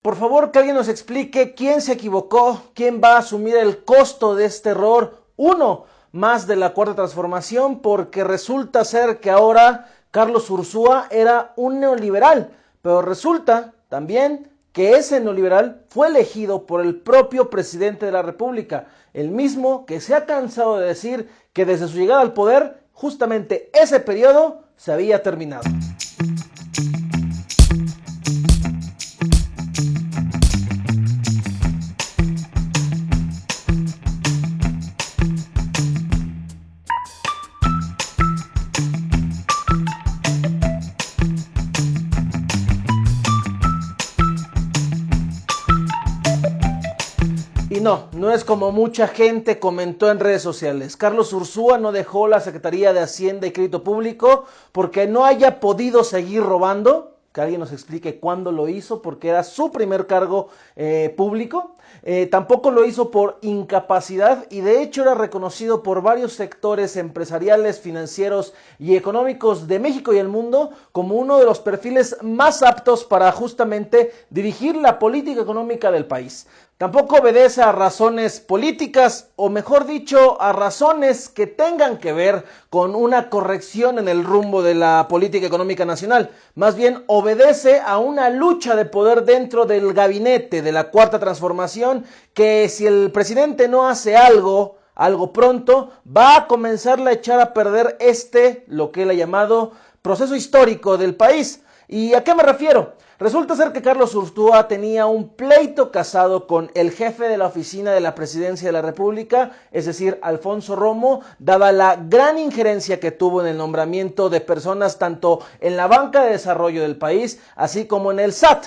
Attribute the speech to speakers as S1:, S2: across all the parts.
S1: Por favor, que alguien nos explique quién se equivocó, quién va a asumir el costo de este error, uno más de la Cuarta Transformación, porque resulta ser que ahora Carlos Ursúa era un neoliberal, pero resulta también que ese neoliberal fue elegido por el propio presidente de la República, el mismo que se ha cansado de decir que desde su llegada al poder, justamente ese periodo se había terminado. Y no es como mucha gente comentó en redes sociales. Carlos Ursúa no dejó la Secretaría de Hacienda y Crédito Público porque no haya podido seguir robando. Que alguien nos explique cuándo lo hizo, porque era su primer cargo público. Tampoco lo hizo por incapacidad y de hecho era reconocido por varios sectores empresariales, financieros y económicos de México y el mundo como uno de los perfiles más aptos para justamente dirigir la política económica del país. Tampoco obedece a razones políticas, o mejor dicho, a razones que tengan que ver con una corrección en el rumbo de la política económica nacional. Más bien obedece a una lucha de poder dentro del gabinete de la Cuarta Transformación, que si el presidente no hace algo pronto, va a comenzar a echar a perder lo que él ha llamado proceso histórico del país. ¿Y a qué me refiero? Resulta ser que Carlos Ursúa tenía un pleito casado con el jefe de la oficina de la Presidencia de la República, es decir, Alfonso Romo, dada la gran injerencia que tuvo en el nombramiento de personas tanto en la banca de desarrollo del país, así como en el SAT,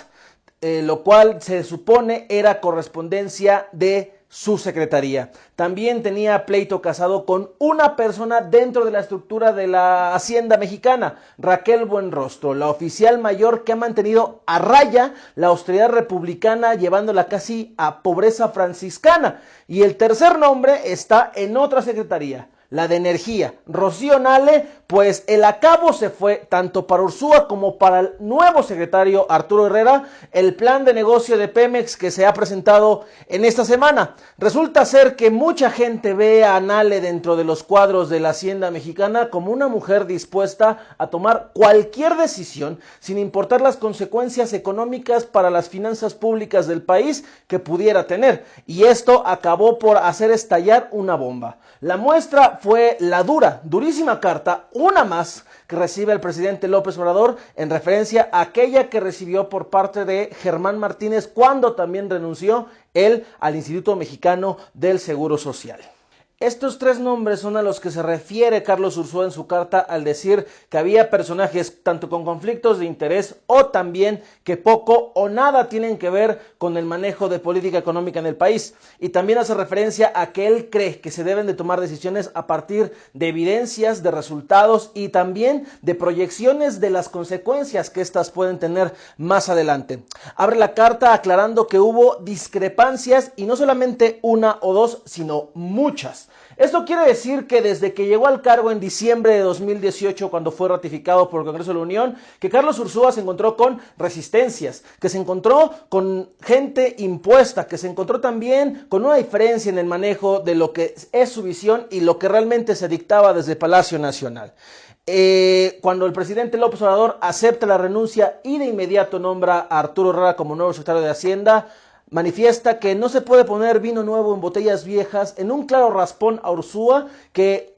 S1: lo cual se supone era correspondencia de su secretaría. También tenía pleito casado con una persona dentro de la estructura de la Hacienda mexicana, Raquel Buenrostro, la oficial mayor que ha mantenido a raya la austeridad republicana, llevándola casi a pobreza franciscana. Y el tercer nombre está en otra secretaría, la de Energía, Rocío Nale, pues el acabo se fue tanto para Ursúa como para el nuevo secretario Arturo Herrera, el plan de negocio de Pemex que se ha presentado en esta semana. Resulta ser que mucha gente ve a Nale dentro de los cuadros de la Hacienda mexicana como una mujer dispuesta a tomar cualquier decisión sin importar las consecuencias económicas para las finanzas públicas del país que pudiera tener. Y esto acabó por hacer estallar una bomba. La muestra fue la durísima carta, una más, que recibe el presidente López Obrador en referencia a aquella que recibió por parte de Germán Martínez cuando también renunció él al Instituto Mexicano del Seguro Social. Estos tres nombres son a los que se refiere Carlos Ursúa en su carta al decir que había personajes tanto con conflictos de interés o también que poco o nada tienen que ver con el manejo de política económica en el país. Y también hace referencia a que él cree que se deben de tomar decisiones a partir de evidencias, de resultados y también de proyecciones de las consecuencias que éstas pueden tener más adelante. Abre la carta aclarando que hubo discrepancias y no solamente una o dos, sino muchas. Esto quiere decir que desde que llegó al cargo en diciembre de 2018, cuando fue ratificado por el Congreso de la Unión, que Carlos Ursúa se encontró con resistencias, que se encontró con gente impuesta, que se encontró también con una diferencia en el manejo de lo que es su visión y lo que realmente se dictaba desde Palacio Nacional. Cuando el presidente López Obrador acepta la renuncia y de inmediato nombra a Arturo Herrera como nuevo secretario de Hacienda, manifiesta que no se puede poner vino nuevo en botellas viejas, en un claro raspón a Ursúa, que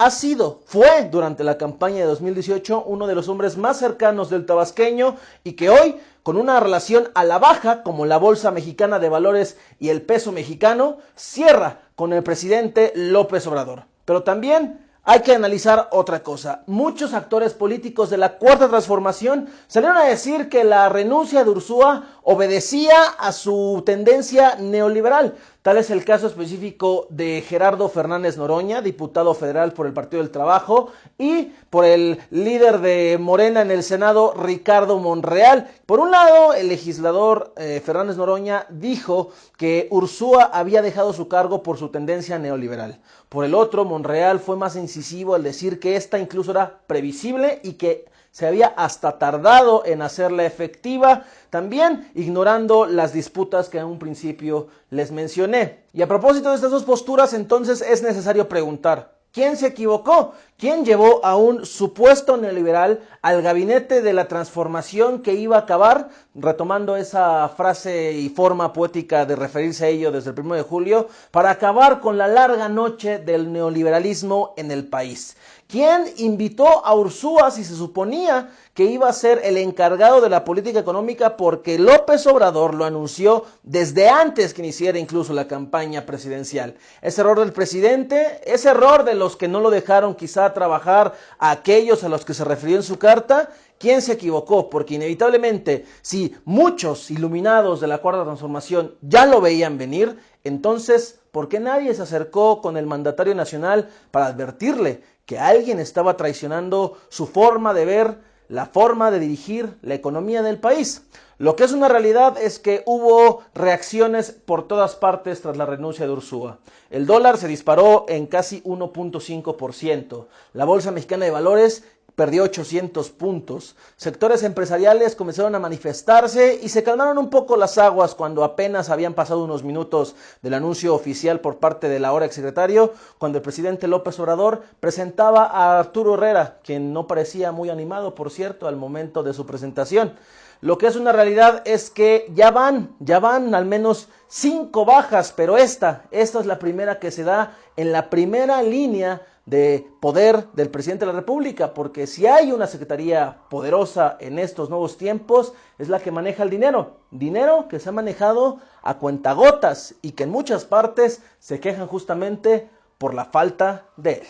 S1: fue durante la campaña de 2018 uno de los hombres más cercanos del tabasqueño y que hoy, con una relación a la baja como la Bolsa Mexicana de Valores y el peso mexicano, cierra con el presidente López Obrador. Pero también hay que analizar otra cosa. Muchos actores políticos de la Cuarta Transformación salieron a decir que la renuncia de Ursúa obedecía a su tendencia neoliberal. Tal es el caso específico de Gerardo Fernández Noroña, diputado federal por el Partido del Trabajo, y por el líder de Morena en el Senado, Ricardo Monreal. Por un lado, el legislador Fernández Noroña dijo que Ursúa había dejado su cargo por su tendencia neoliberal. Por el otro, Monreal fue más incisivo al decir que esta incluso era previsible y que se había hasta tardado en hacerla efectiva, también ignorando las disputas que en un principio les mencioné. Y a propósito de estas dos posturas, entonces es necesario preguntar: ¿quién se equivocó? ¿Quién llevó a un supuesto neoliberal al gabinete de la transformación que iba a acabar, retomando esa frase y forma poética de referirse a ello desde el 1 de julio, para acabar con la larga noche del neoliberalismo en el país? ¿Quién invitó a Ursúa si se suponía que iba a ser el encargado de la política económica, porque López Obrador lo anunció desde antes que iniciara incluso la campaña presidencial? Ese error del presidente, ese error de los que no lo dejaron quizá trabajar a aquellos a los que se refirió en su carta. ¿Quién se equivocó? Porque inevitablemente, si muchos iluminados de la Cuarta Transformación ya lo veían venir, entonces, ¿por qué nadie se acercó con el mandatario nacional para advertirle que alguien estaba traicionando su forma de ver, la forma de dirigir la economía del país? Lo que es una realidad es que hubo reacciones por todas partes tras la renuncia de Ursúa. El dólar se disparó en casi 1.5%. La Bolsa Mexicana de Valores perdió 800 puntos. Sectores empresariales comenzaron a manifestarse y se calmaron un poco las aguas cuando apenas habían pasado unos minutos del anuncio oficial por parte del ahora exsecretario, cuando el presidente López Obrador presentaba a Arturo Herrera, quien no parecía muy animado, por cierto, al momento de su presentación. Lo que es una realidad es que ya van al menos 5 bajas, pero esta es la primera que se da en la primera línea de poder del presidente de la República, porque si hay una secretaría poderosa en estos nuevos tiempos, es la que maneja el dinero que se ha manejado a cuentagotas y que en muchas partes se quejan justamente por la falta de él.